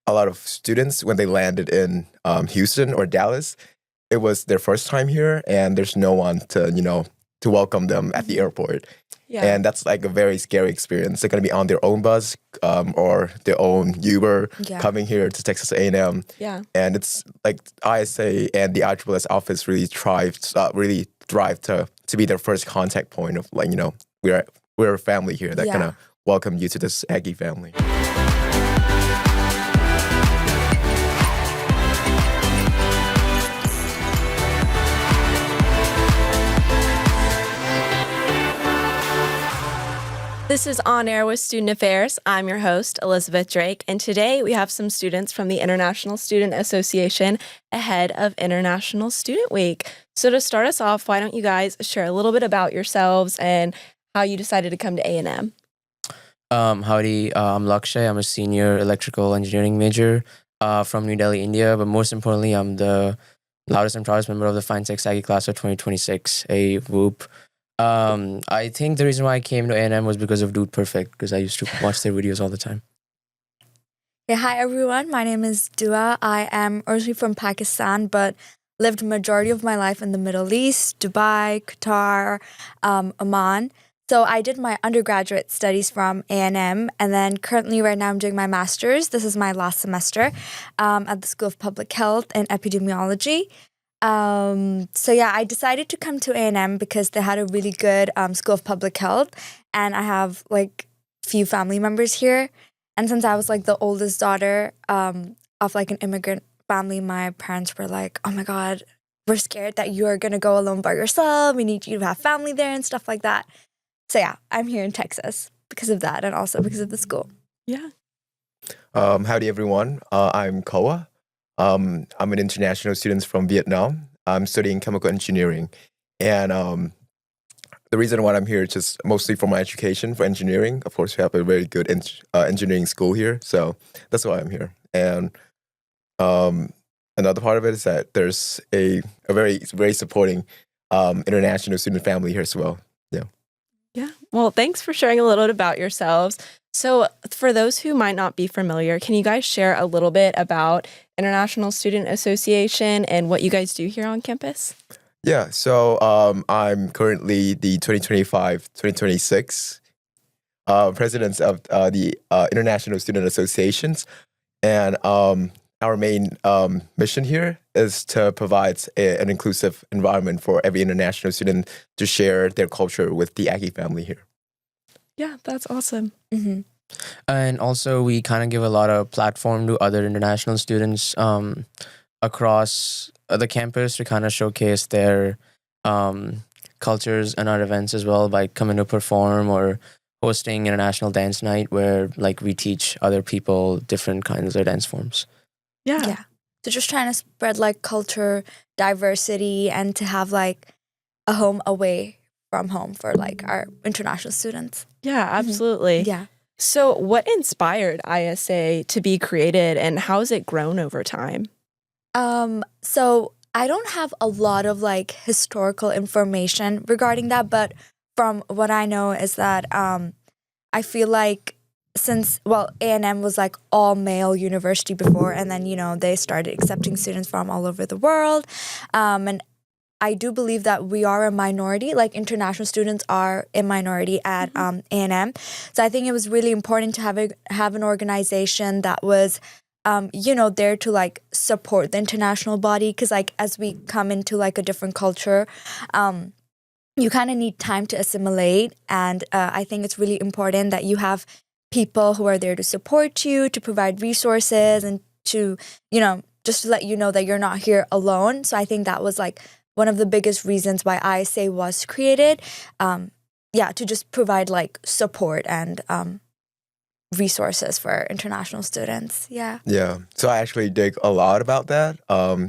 a lot of students, when they landed in Houston or Dallas, it was their first time here, and there's no one to, to welcome them at the airport. Yeah. And that's like a very scary experience. They're going to be on their own bus or their own Uber coming here to Texas A&M. Yeah. And it's like ISA and the ISSS office really thrive to be their first contact point of like, we're a family here that kind of welcome you to this Aggie family. This is On Air with Student Affairs. I'm your host, Elizabeth Drake, and today we have some students from the International Student Association ahead of International Student Week. So to start us off, why don't you guys share a little bit about yourselves and how you decided to come to A&M? Howdy, I'm Lakshya. I'm a senior electrical engineering major from New Delhi, India. But most importantly, I'm the loudest and proudest member of the Fine Sex Aggie class of 2026, a whoop. I think the reason why I came to A&M was because of Dude Perfect, because I used to watch their videos all the time. Yeah, hi everyone. My name is Dua. I am originally from Pakistan, but lived majority of my life in the Middle East, Dubai, Qatar, Oman. So I did my undergraduate studies from A&M, and then currently right now I'm doing my master's. This is my last semester at the School of Public Health and Epidemiology. So yeah, I decided to come to A&M because they had a really good School of Public Health, and I have like few family members here. And since I was like the oldest daughter of like an immigrant family, my parents were like, "Oh my God, we're scared that you are gonna go alone by yourself. We need you to have family there and stuff like that." So yeah, I'm here in Texas because of that, and also because of the school. Yeah. Howdy everyone. I'm Khoa. I'm an international student from Vietnam. I'm studying chemical engineering. And the reason why I'm here is just mostly for my education for engineering. Of course, we have a very good engineering school here. So that's why I'm here. And another part of it is that there's a very, very supporting international student family here as well. Yeah. Yeah. Well, thanks for sharing a little bit about yourselves. So for those who might not be familiar, can you guys share a little bit about International Student Association and what you guys do here on campus? Yeah, so I'm currently the 2025-2026 president of the International Student Associations. And our main mission here is to provide an inclusive environment for every international student to share their culture with the Aggie family here. Yeah, that's awesome. Mm-hmm. And also, we kind of give a lot of platform to other international students across the campus to kind of showcase their cultures and our events as well by coming to perform or hosting international dance night where like we teach other people different kinds of dance forms. Yeah. So just trying to spread like culture, diversity, and to have like a home away from home for like our international students. Yeah, absolutely. Yeah. So what inspired ISA to be created and how has it grown over time? So I don't have a lot of like historical information regarding that, but from what I know is that I feel like since, A&M was like all male university before, and then, they started accepting students from all over the world. And I do believe that we are a minority, like international students are a minority at A&M. So I think it was really important to have an organization that was, there to like support the international body. Because like as we come into like a different culture, you kind of need time to assimilate. And I think it's really important that you have people who are there to support you, to provide resources, and to, just to let you know that you're not here alone. So I think that was like one of the biggest reasons why ISA was created, to just provide like support and resources for international students. Yeah. Yeah. So I actually dig a lot about that.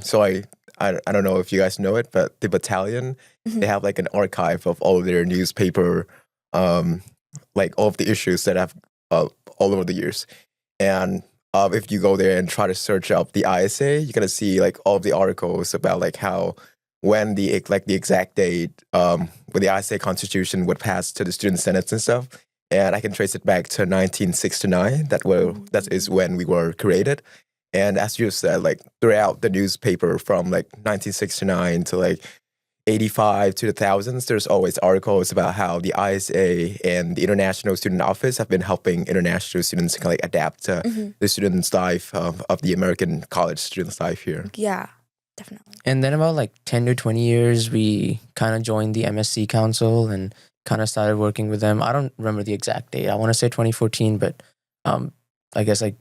So I don't know if you guys know it, but the battalion, they have like an archive of all of their newspaper, like all of the issues that have all over the years. And if you go there and try to search up the ISA, you're gonna see like all of the articles about like how when the exact date when the ISA Constitution would pass to the student senates and stuff. And I can trace it back to 1969. That is when we were created. And as you said, like throughout the newspaper from like 1969 to like 85 to the thousands, there's always articles about how the ISA and the International Student Office have been helping international students kind of like adapt to the students' life of the American college students' life here. Yeah, definitely. And then about like 10 to 20 years, we kind of joined the MSc Council and kind of started working with them. I don't remember the exact date. I want to say 2014, but I guess like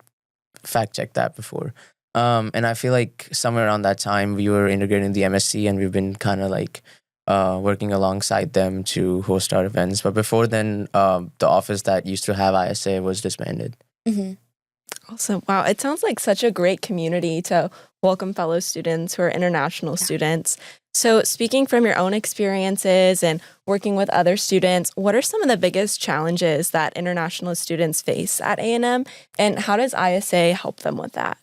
fact check that before. And I feel like somewhere around that time we were integrating the MSc, and we've been kind of like working alongside them to host our events. But before then, the office that used to have ISA was disbanded. Awesome. Wow. It sounds like such a great community to welcome fellow students who are international students. So speaking from your own experiences and working with other students, what are some of the biggest challenges that international students face at A&M, and how does ISA help them with that?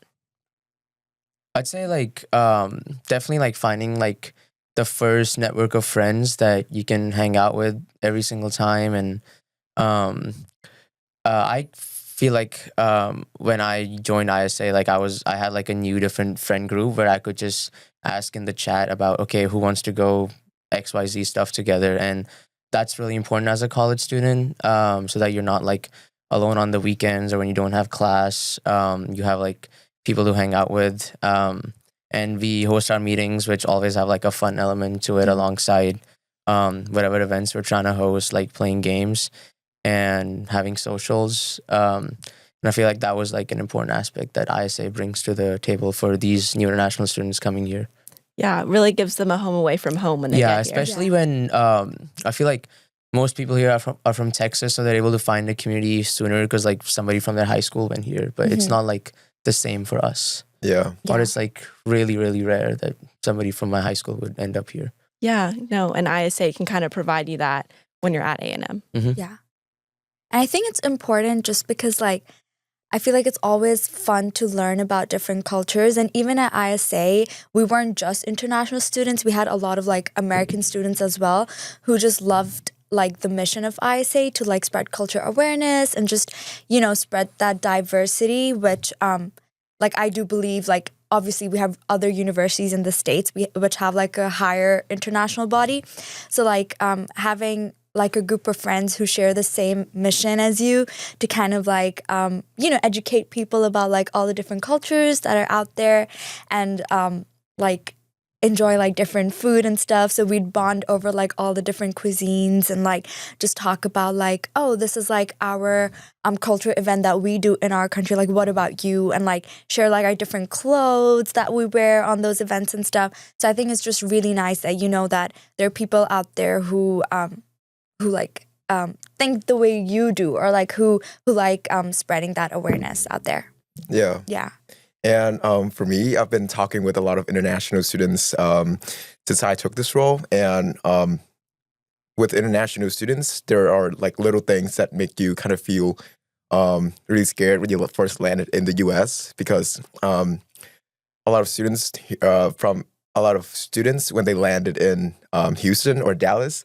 I'd say like definitely like finding like the first network of friends that you can hang out with every single time. And I feel like when I joined ISA, like I had like a new different friend group where I could just ask in the chat about, okay, who wants to go XYZ stuff together. And that's really important as a college student, so that you're not like alone on the weekends or when you don't have class. You have like people to hang out with. And we host our meetings, which always have like a fun element to it alongside whatever events we're trying to host, like playing games and having socials. And I feel like that was like an important aspect that ISA brings to the table for these new international students coming here. Yeah, it really gives them a home away from home when they get here. Especially when I feel like most people here are from Texas, so they're able to find a community sooner because like somebody from their high school went here. But it's not like the same for us. Or it's like really, really rare that somebody from my high school would end up here. Yeah, no, and ISA can kind of provide you that when you're at A&M. Yeah. And I think it's important just because like I feel like it's always fun to learn about different cultures. And even at ISA, we weren't just international students. We had a lot of like American students as well who just loved like the mission of ISA to like spread culture awareness and just, you know, spread that diversity, which like I do believe like obviously we have other universities in the States which have like a higher international body. So like having like a group of friends who share the same mission as you to kind of like, you know, educate people about like all the different cultures that are out there and like enjoy like different food and stuff. So we'd bond over like all the different cuisines and like just talk about like, oh, this is like our cultural event that we do in our country. Like, what about you? And like share like our different clothes that we wear on those events and stuff. So I think it's just really nice that you know that there are people out there who like think the way you do or like who like spreading that awareness out there. Yeah. And for me, I've been talking with a lot of international students since I took this role. And with international students, there are like little things that make you kind of feel really scared when you first landed in the U.S. because a lot of students when they landed in Houston or Dallas,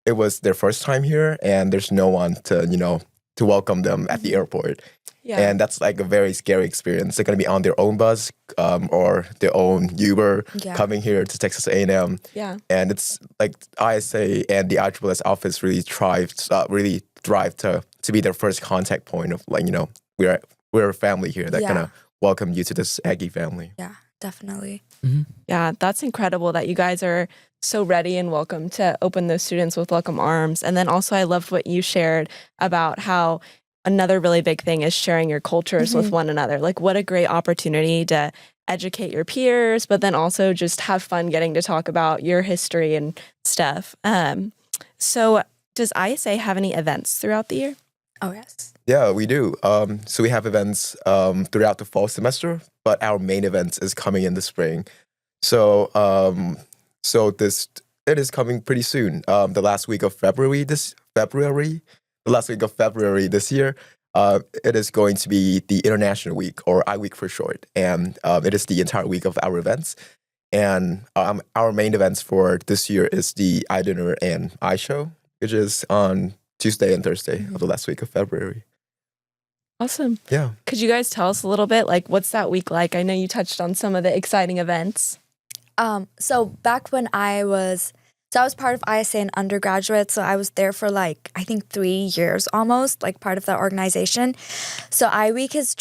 it was their first time here, and there's no one to welcome them at the airport. Yeah. And that's like a very scary experience. They're going to be on their own bus or their own Uber coming here to Texas A&M. Yeah. And it's like ISA and the ISS office really thrive to be their first contact point of like, we're a family here that kind of welcome you to this Aggie family. Yeah, definitely. Yeah, that's incredible that you guys are so ready and welcome to open those students with welcome arms. And then also I loved what you shared about how another really big thing is sharing your cultures with one another. Like what a great opportunity to educate your peers, but then also just have fun getting to talk about your history and stuff. So does ISA have any events throughout the year? Oh, yes. Yeah, we do. So we have events throughout the fall semester, but our main event is coming in the spring. So it is coming pretty soon. The last week of February this year, it is going to be the International Week, or I Week for short. And it is the entire week of our events. And our main events for this year is the iDinner and iShow, which is on Tuesday and Thursday of the last week of February. Awesome. Yeah. Could you guys tell us a little bit, like, what's that week like? I know you touched on some of the exciting events. So back when I was part of ISA in undergraduate. So I was there for like, I think 3 years almost, like part of that organization. So iWeek is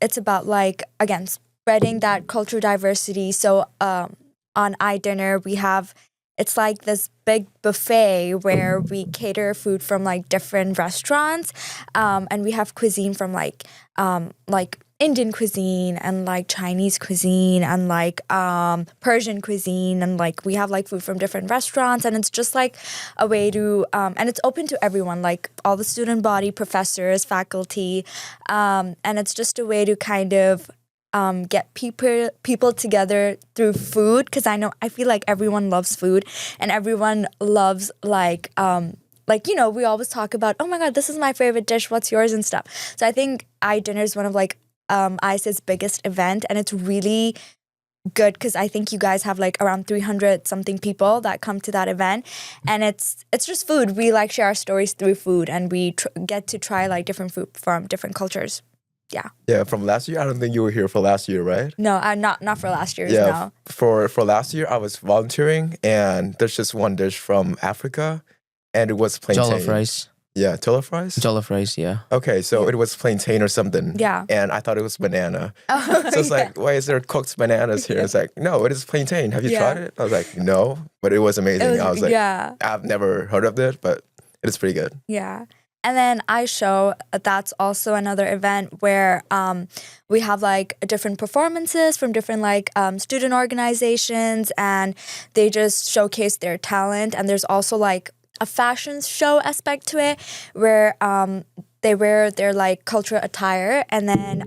it's about like, again, spreading that cultural diversity. So on iDinner, it's like this big buffet where we cater food from like different restaurants. And we have cuisine from like Indian cuisine and like Chinese cuisine and like Persian cuisine, and like we have like food from different restaurants, and it's just like a way to and it's open to everyone, like all the student body, professors, faculty, and it's just a way to kind of get people together through food, because I feel like everyone loves food and everyone loves like we always talk about, oh my god, this is my favorite dish, what's yours and stuff. So I think iDinner is one of like ISA's biggest event, and it's really good because I think you guys have like around 300 something people that come to that event, and it's just food. We like share our stories through food, and we get to try like different food from different cultures. Yeah, from last year. I don't think you were here for last year, right? No, not for last year's. Yeah, no. For last year, I was volunteering, and there's just one dish from Africa, and it was plantain. Jollof rice. Yeah, jollof rice? Jollof rice, yeah. Okay, so it was plantain or something. Yeah. And I thought it was banana. Oh, So it's like, why is there cooked bananas here? It's like, no, it is plantain. Have you tried it? I was like, no, but it was amazing. I was like, I've never heard of it, but it is pretty good. Yeah. And then iShow, that's also another event where we have like different performances from different like student organizations, and they just showcase their talent. And there's also like a fashion show aspect to it where they wear their like cultural attire, and then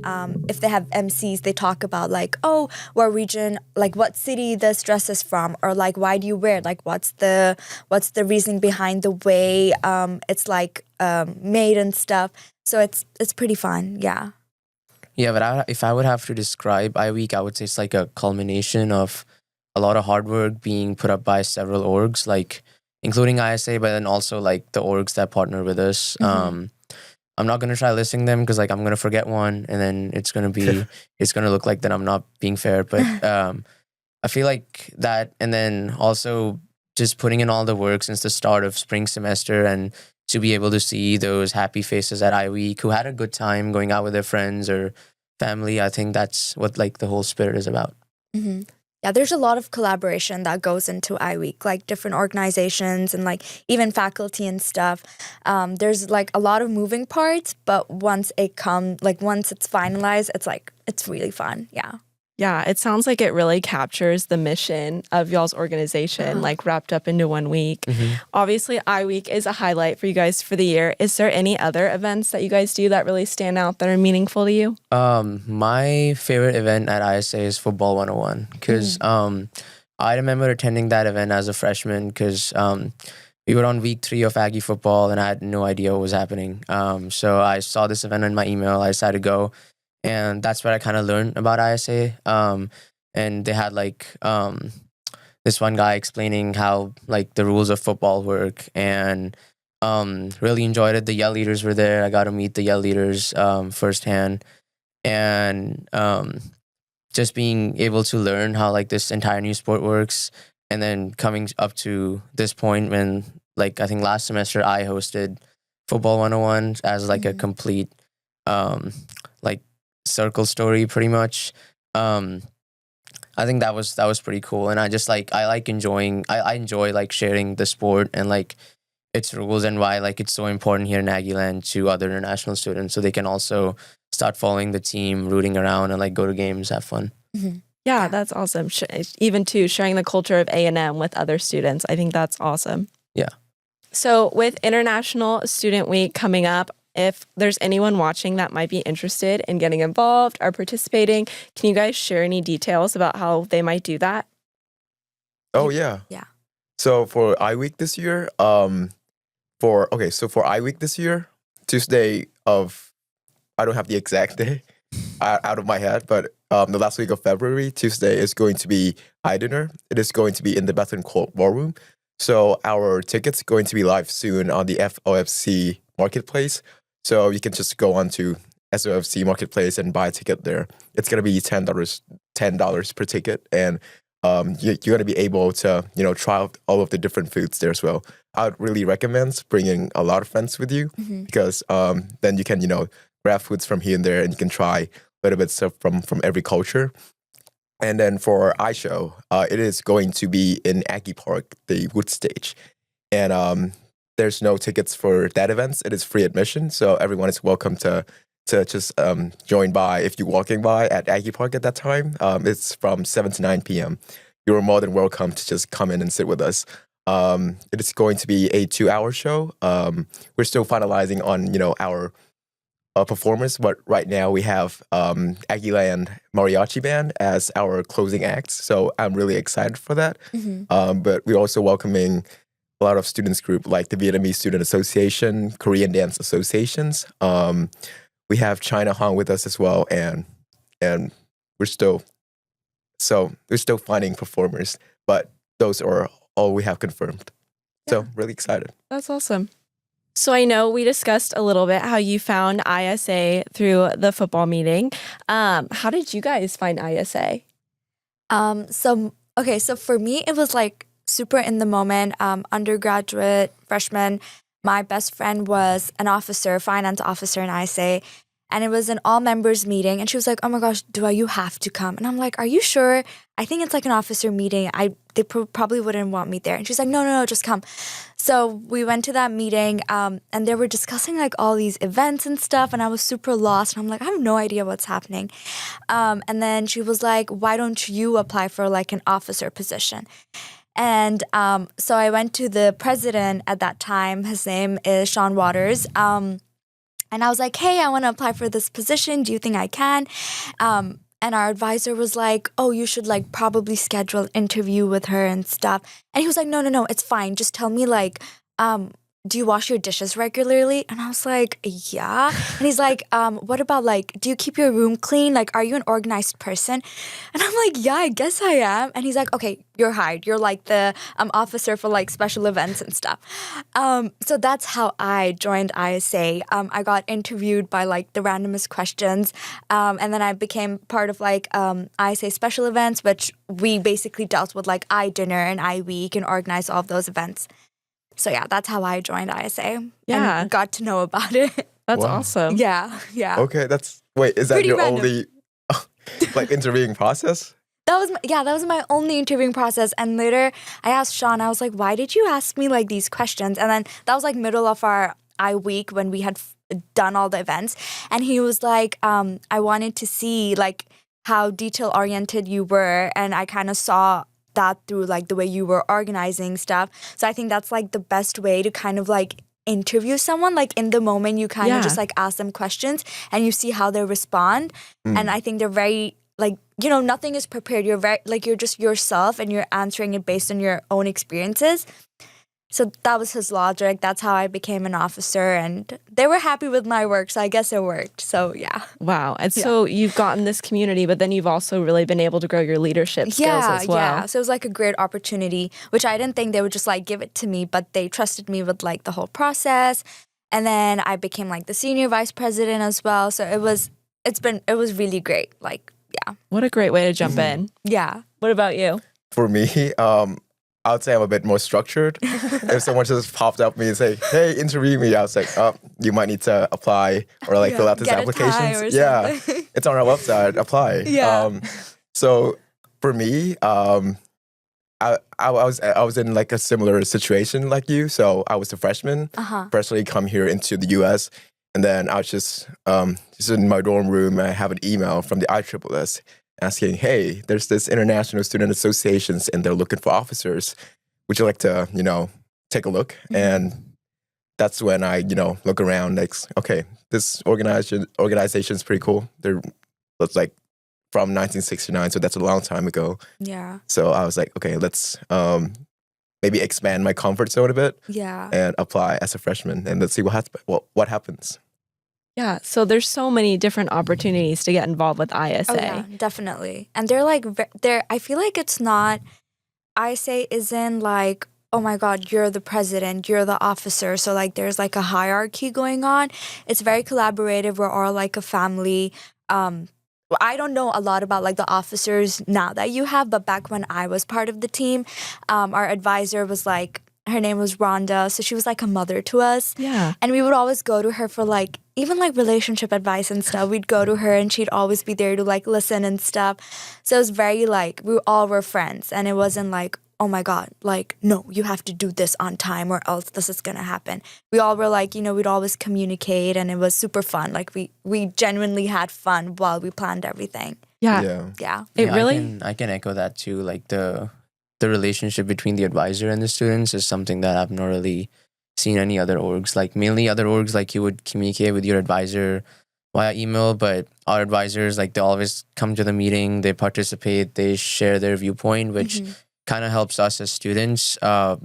if they have MCs, they talk about like, oh, what region, like what city this dress is from, or like why do you wear it? Like what's the reasoning behind the way it's like made and stuff. So it's pretty fun, yeah. Yeah, but if I would have to describe iWeek, I would say it's like a culmination of a lot of hard work being put up by several orgs, like including ISA, but then also like the orgs that partner with us. I'm not gonna try listing them because like I'm gonna forget one, and then it's gonna look like that I'm not being fair. But I feel like that, and then also just putting in all the work since the start of spring semester, and to be able to see those happy faces at iWeek who had a good time going out with their friends or family. I think that's what like the whole spirit is about. Mm-hmm. Yeah, there's a lot of collaboration that goes into iWeek, like different organizations and like even faculty and stuff. There's like a lot of moving parts, but once it's finalized, it's really fun. Yeah. Yeah, it sounds like it really captures the mission of y'all's organization, like wrapped up into 1 week. Obviously, iWeek is a highlight for you guys for the year. Is there any other events that you guys do that really stand out that are meaningful to you? My favorite event at ISA is Football 101 because I remember attending that event as a freshman because we were on week 3 of Aggie football and I had no idea what was happening. So I saw this event in my email. I decided to go. And that's where I kind of learned about ISA. And they had like this one guy explaining how like the rules of football work, and really enjoyed it. The Yell leaders were there. I got to meet the Yell leaders firsthand, and just being able to learn how like this entire new sport works. And then coming up to this point when like I think last semester I hosted Football 101 as like a complete like circle story pretty much. I think that was pretty cool, and I enjoy like sharing the sport and like its rules and why like it's so important here in Aggieland to other international students so they can also start following the team, rooting around, and like go to games, have fun. Yeah, that's awesome. Even too sharing the culture of A&M with other students. I think that's awesome. Yeah. So with International Student Week coming up, if there's anyone watching that might be interested in getting involved or participating, can you guys share any details about how they might do that? Oh, yeah. Yeah. So for iWeek this year, for iWeek this year, Tuesday of, I don't have the exact day out of my head, but the last week of February, Tuesday is going to be iDinner. It is going to be in the Bethlehem Court Ballroom. So our tickets going to be live soon on the FOFC Marketplace. So you can just go on to SOFC Marketplace and buy a ticket there, it's gonna be $10 per ticket, and you're gonna be able to try out all of the different foods there as well. I would really recommend bringing a lot of friends with you because then you can grab foods from here and there, and you can try a little bit stuff from every culture. And then for iShow, it is going to be in Aggie Park, the wood stage. And there's no tickets for that event. It is free admission, so everyone is welcome to just join by if you're walking by at Aggie Park at that time. It's from 7 to 9 p.m. You're more than welcome to just come in and sit with us. It is going to be a 2-hour show. We're still finalizing on our performance, but right now we have Aggie Land Mariachi Band as our closing act. So I'm really excited for that. But we're also welcoming a lot of students group like the Vietnamese Student Association, Korean Dance Associations. We have China Hong with us as well, and we're still finding performers, but those are all we have confirmed. So really excited. That's awesome. So I know we discussed a little bit how you found ISA through the football meeting. How did you guys find ISA? So for me, it was like super in the moment. Undergraduate, freshman, my best friend was an officer, finance officer in ISA. And it was an all-members meeting. And she was like, oh my gosh, Dua, you have to come. And I'm like, are you sure? I think it's like an officer meeting. They probably wouldn't want me there. And she's like, no, just come. So we went to that meeting and they were discussing like all these events and stuff. And I was super lost. And I'm like, I have no idea what's happening. And then she was like, why don't you apply for like an officer position? And so I went to the president at that time. His name is Sean Waters. And I was like, hey, I want to apply for this position. Do you think I can? And our advisor was like, oh, you should like probably schedule an interview with her and stuff. And he was like, no, it's fine. Just tell me like, do you wash your dishes regularly? And I was like, yeah. And he's like, what about like, do you keep your room clean? Like, are you an organized person? And I'm like, yeah, I guess I am. And he's like, okay, you're hired. You're like the officer for like special events and stuff. So that's how I joined ISA. I got interviewed by like the randomest questions. And then I became part of like ISA special events, which we basically dealt with like dinner and week and organized all of those events. So yeah, that's how I joined ISA. Yeah. And got to know about it. That's Wow. awesome. Yeah. Okay, is that Pretty your random. only like interviewing process? That was my only interviewing process. And later I asked Sean, I was like, why did you ask me like these questions? And then that was like middle of our week when we had done all the events. And he was like, I wanted to see like how detail oriented you were. And I kind of saw that through like the way you were organizing stuff. So I think that's like the best way to kind of like interview someone. Like in the moment, you kind of just like ask them questions and you see how they respond. And I think they're very like, nothing is prepared. You're very like, you're just yourself and you're answering it based on your own experiences. So that was his logic. That's how I became an officer, and they were happy with my work, so I guess it worked. So yeah. Wow. And so you've gotten this community, but then you've also really been able to grow your leadership skills as well. Yeah. So it was like a great opportunity, which I didn't think they would just like give it to me, but they trusted me with like the whole process. And then I became like the senior vice president as well. So it was really great. Like, yeah. What a great way to jump in. Yeah. What about you? For me, I would say I'm a bit more structured. If someone just popped up me and say, hey, interview me, I was like, oh, you might need to apply or like fill out this Get a application. tie or Yeah, something. it's on our website, apply. Yeah. So for me, I was in like a similar situation like you. So I was a freshman, freshly come here into the US. And then I was just in my dorm room. I have an email from the ISSS asking, hey, there's this International Student Associations and they're looking for officers. Would you like to, take a look? And that's when I, look around like, okay, this organization's pretty cool. It's like from 1969, so that's a long time ago. Yeah. So I was like, okay, let's maybe expand my comfort zone a bit Yeah. and apply as a freshman and let's see what happens. Yeah. So there's so many different opportunities to get involved with ISA. Oh, yeah, definitely. And they're like, I feel like it's not, ISA isn't like oh my God, you're the president, you're the officer. So like there's like a hierarchy going on. It's very collaborative. We're all like a family. I don't know a lot about like the officers now that you have, but back when I was part of the team, our advisor was like, her name was Rhonda. So she was like a mother to us. Yeah. And we would always go to her for like, even like relationship advice and stuff. We'd go to her and she'd always be there to like listen and stuff. So it was very like, we all were friends. And it wasn't like, oh my God, like, no, you have to do this on time or else this is going to happen. We all were like, we'd always communicate and it was super fun. Like we genuinely had fun while we planned everything. Yeah. Yeah. It really... I can echo that too. Like the relationship between the advisor and the students is something that I've not really seen any other orgs. Like mainly other orgs, like you would communicate with your advisor via email, but our advisors, like they always come to the meeting, they participate, they share their viewpoint, which kind of helps us as students feel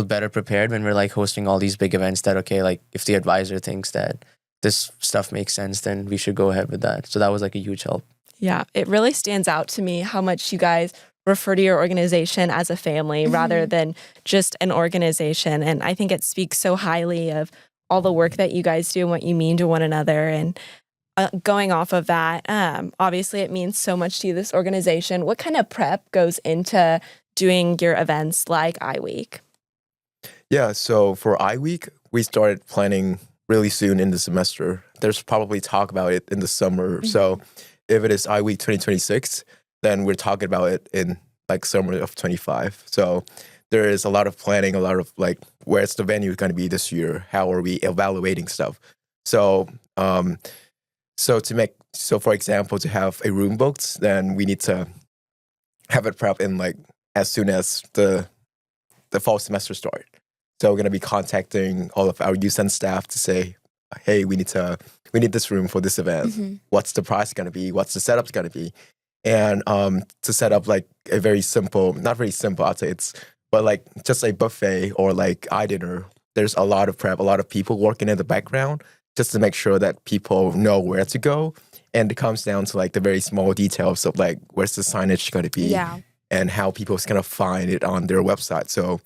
better prepared when we're like hosting all these big events that, okay, like if the advisor thinks that this stuff makes sense, then we should go ahead with that. So that was like a huge help. Yeah, it really stands out to me how much you guys refer to your organization as a family rather than just an organization. And I think it speaks so highly of all the work that you guys do and what you mean to one another. And going off of that, obviously it means so much to you, this organization. What kind of prep goes into doing your events like iWeek? Yeah, so for iWeek, we started planning really soon in the semester. There's probably talk about it in the summer. So if it is iWeek 2026, then we're talking about it in like summer of 25. So there is a lot of planning, a lot of like, where's the venue going to be this year? How are we evaluating stuff? So, so for example, to have a room booked, then we need to have it prepped in like as soon as the fall semester start. So we're going to be contacting all of our youth and staff to say, hey, we need this room for this event. What's the price going to be? What's the setup going to be? And to set up like a very simple, not very simple, I'd say but like just a buffet or like iDinner. There's a lot of prep, a lot of people working in the background just to make sure that people know where to go. And it comes down to like the very small details of like where's the signage going to be and how people's going to find it on their website. So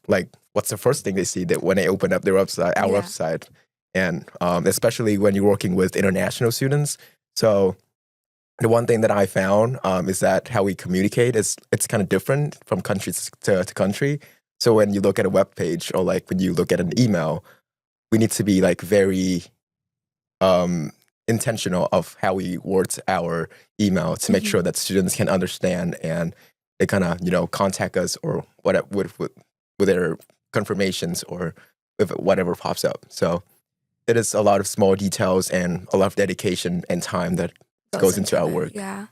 like what's the first thing they see that when they open up their website, our website, and especially when you're working with international students. So the one thing that I found is that how we communicate it's kind of different from country to country. So when you look at a web page or like when you look at an email, we need to be like very intentional of how we word our email to make sure that students can understand and they kind of contact us or whatever with their confirmations or with whatever pops up. So it is a lot of small details and a lot of dedication and time that goes into our work. Yeah.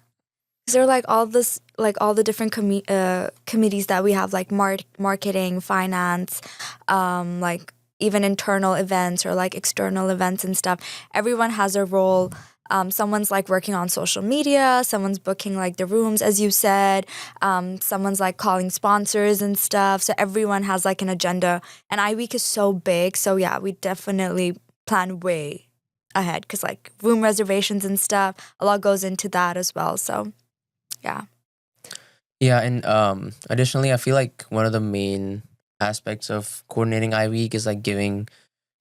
Is there like all the different committees that we have, like marketing, finance, like even internal events or like external events and stuff. Everyone has a role. Someone's like working on social media, someone's booking like the rooms, as you said, someone's like calling sponsors and stuff. So everyone has like an agenda. And iWeek is so big. So yeah, we definitely plan way ahead because like room reservations and stuff, a lot goes into that as well. So yeah. Yeah, and additionally, I feel like one of the main aspects of coordinating iWeek is like giving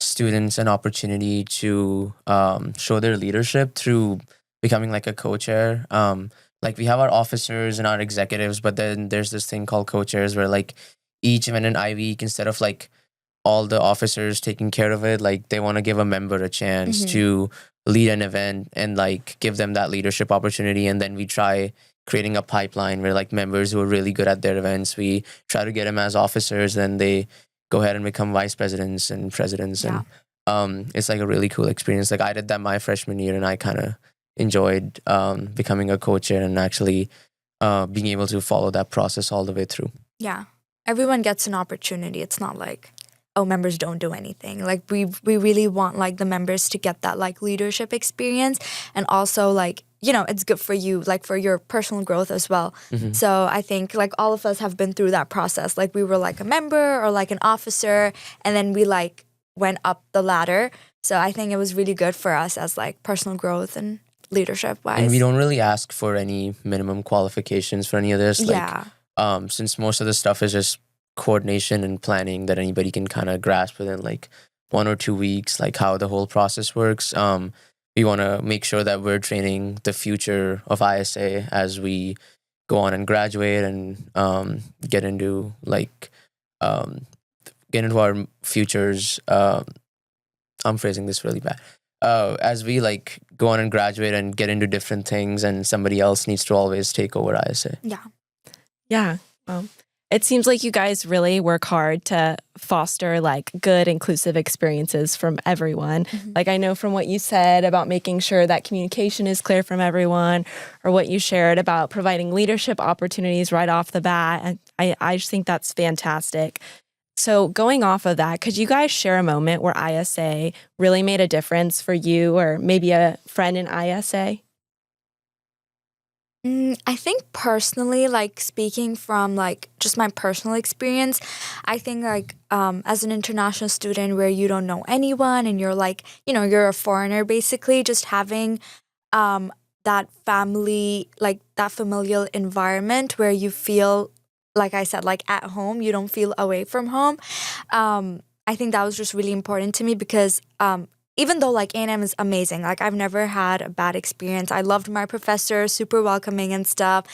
students an opportunity to show their leadership through becoming like a co-chair. Like we have our officers and our executives, but then there's this thing called co-chairs where like each event in iWeek, instead of like all the officers taking care of it, like they want to give a member a chance to lead an event and like give them that leadership opportunity. And then we try creating a pipeline where like members who are really good at their events, we try to get them as officers, then they go ahead and become vice presidents and presidents. Yeah. And it's like a really cool experience. Like I did that my freshman year and I kind of enjoyed becoming a co-chair and actually being able to follow that process all the way through. Yeah. Everyone gets an opportunity. It's not like, oh, members don't do anything. Like we really want like the members to get that like leadership experience, and also like, you know, it's good for you, like for your personal growth as well. So I think like all of us have been through that process. Like we were like a member or like an officer, and then we like went up the ladder. So I think it was really good for us as like personal growth and leadership wise. And we don't really ask for any minimum qualifications for any of this. Like, since most of the stuff is just coordination and planning that anybody can kind of grasp within like 1 or 2 weeks, like how the whole process works. We want to make sure that we're training the future of ISA as we go on and graduate and get into our futures. I'm phrasing this really bad. As we like go on and graduate and get into different things, and somebody else needs to always take over ISA. Yeah. It seems like you guys really work hard to foster like good, inclusive experiences from everyone. Mm-hmm. Like I know from what you said about making sure that communication is clear from everyone, or what you shared about providing leadership opportunities right off the bat. And I just think that's fantastic. So going off of that, could you guys share a moment where ISA really made a difference for you or maybe a friend in ISA? I think personally, like speaking from like just my personal experience, I think like as an international student where you don't know anyone and you're like, you're a foreigner basically, just having that family, like that familial environment where you feel, like I said, like at home, you don't feel away from home. I think that was just really important to me because even though like A&M is amazing, like I've never had a bad experience. I loved my professor, super welcoming and stuff,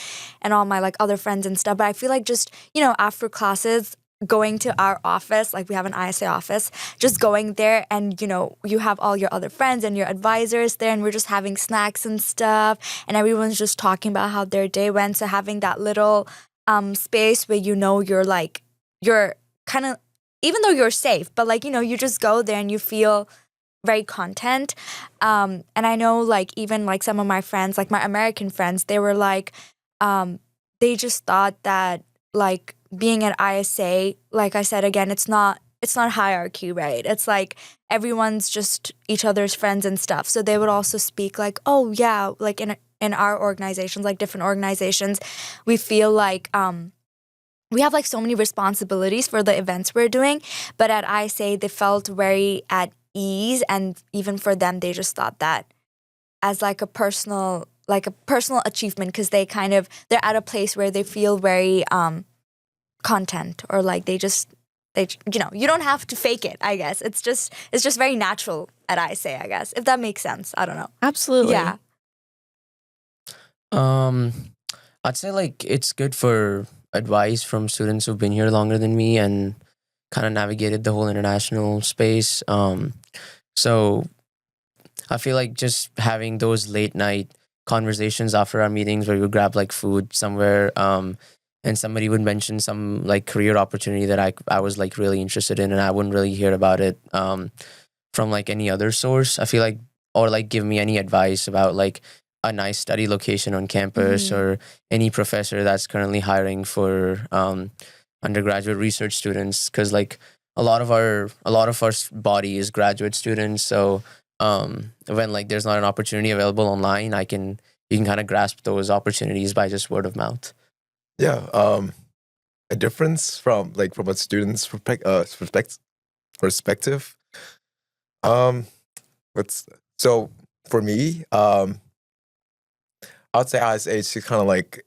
and all my like other friends and stuff. But I feel like just, after classes, going to our office, like we have an ISA office, just going there and, you have all your other friends and your advisors there and we're just having snacks and stuff and everyone's just talking about how their day went. So having that little space where, you're kind of, even though you're safe, but like, you just go there and you feel very content. And I know like even like some of my friends, like my American friends, they were like, they just thought that like being at ISA, like I said, again, it's not hierarchy, right? It's like everyone's just each other's friends and stuff. So they would also speak like, oh yeah, like in our organizations, like different organizations, we feel like we have like so many responsibilities for the events we're doing. But at ISA, they felt very at ease, and even for them they just thought that as like a personal achievement because they're at a place where they feel very content, or like they you don't have to fake it. I guess it's just very natural at ISA, I guess, if that makes sense. I don't know. Absolutely. Yeah. I'd say like it's good for advice from students who've been here longer than me and kind of navigated the whole international space. So I feel like just having those late night conversations after our meetings where we would grab like food somewhere, and somebody would mention some like career opportunity that I was like really interested in, and I wouldn't really hear about it from like any other source. I feel like, or like give me any advice about like a nice study location on campus, or any professor that's currently hiring for undergraduate research students, because like a lot of our body is graduate students. So when like there's not an opportunity available online, you can kind of grasp those opportunities by just word of mouth. Yeah, a difference from a student's perspective. So for me, I'd say ISA is kind of like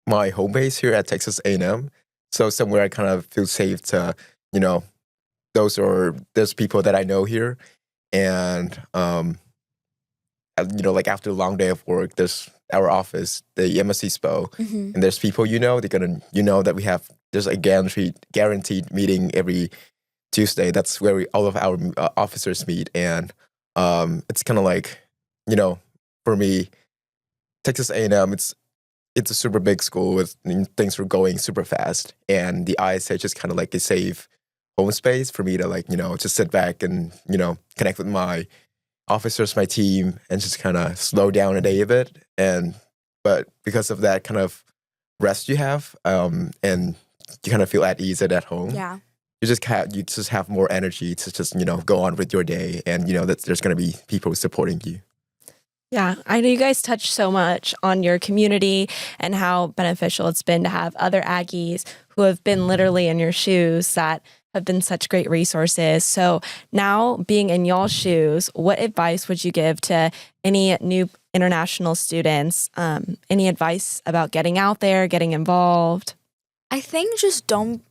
my home base here at Texas A&M. So somewhere I kind of feel safe to, there's people that I know here, and like after a long day of work, there's our office, the MSc SPO, and there's people that we have. There's a guaranteed meeting every Tuesday. That's where all of our officers meet, and it's kind of like, for me, Texas A&M, it's a super big school with things were going super fast, and the ISA is just kind of like a safe home space for me to just sit back and connect with my officers, my team, and just kind of slow down a day a bit. But because of that kind of rest you have, and you kind of feel at ease at home. Yeah. You just have more energy to just go on with your day, and that there's going to be people supporting you. Yeah, I know you guys touched so much on your community and how beneficial it's been to have other Aggies who have been literally in your shoes that have been such great resources. So now being in y'all's shoes, what advice would you give to any new international students? Any advice about getting out there, getting involved? I think just don't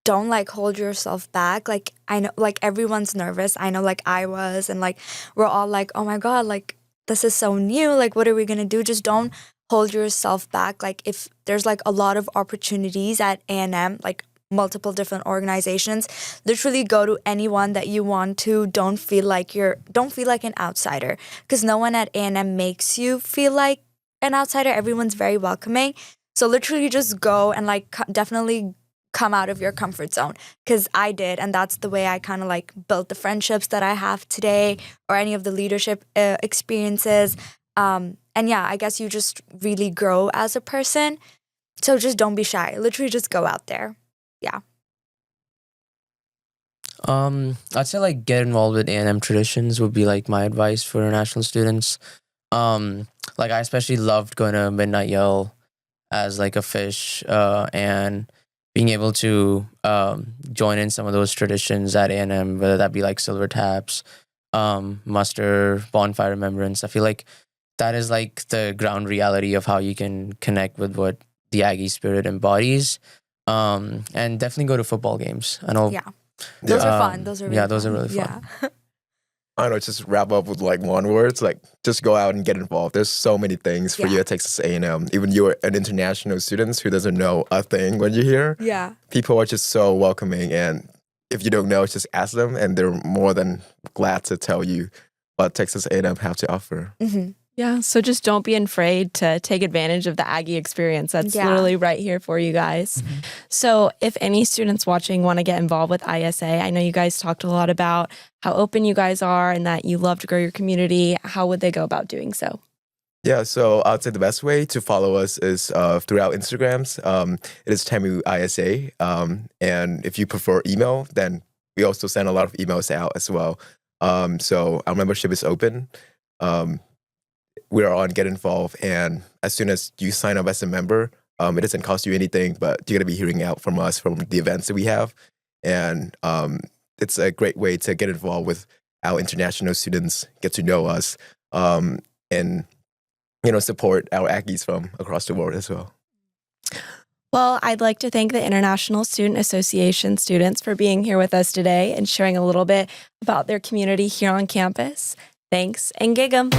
like hold yourself back. Like I know like everyone's nervous. I know like I was, and like we're all like, oh my God, like this is so new. Like what are we gonna do? Just don't hold yourself back. Like if there's like a lot of opportunities at A&M, like multiple different organizations, literally go to anyone that you want to. Don't feel like an outsider, because no one at A&M makes you feel like an outsider. Everyone's very welcoming. So literally just go and like definitely come out of your comfort zone, because I did, and that's the way I kind of like built the friendships that I have today, or any of the leadership experiences. And yeah, I guess you just really grow as a person. So just don't be shy. Literally just go out there. Yeah. I'd say like get involved with A&M traditions would be like my advice for international students. Like I especially loved going to Midnight Yell as like a fish, and being able to join in some of those traditions at A&M, whether that be like silver taps, muster, bonfire remembrance. I feel like that is like the ground reality of how you can connect with what the Aggie spirit embodies. And definitely go to football games. I know. Yeah. Those are fun. Those are really those are really fun. Yeah. I don't know, just wrap up with like one word. It's like just go out and get involved. There's so many things for you at Texas A&M. Even you're an international student who doesn't know a thing when you're here. Yeah. People are just so welcoming, and if you don't know, just ask them, and they're more than glad to tell you what Texas A&M have to offer. Mm-hmm. Yeah, so just don't be afraid to take advantage of the Aggie experience. That's literally right here for you guys. Mm-hmm. So if any students watching want to get involved with ISA, I know you guys talked a lot about how open you guys are and that you love to grow your community. How would they go about doing so? Yeah, so I'd say the best way to follow us is through our Instagrams. It is Temu ISA. And if you prefer email, then we also send a lot of emails out as well. So our membership is open. We are on Get Involved, and as soon as you sign up as a member, it doesn't cost you anything, but you're going to be hearing out from us from the events that we have. And it's a great way to get involved with our international students, get to know us, and support our Aggies from across the world as well. Well, I'd like to thank the International Student Association students for being here with us today and sharing a little bit about their community here on campus. Thanks, and gig 'em.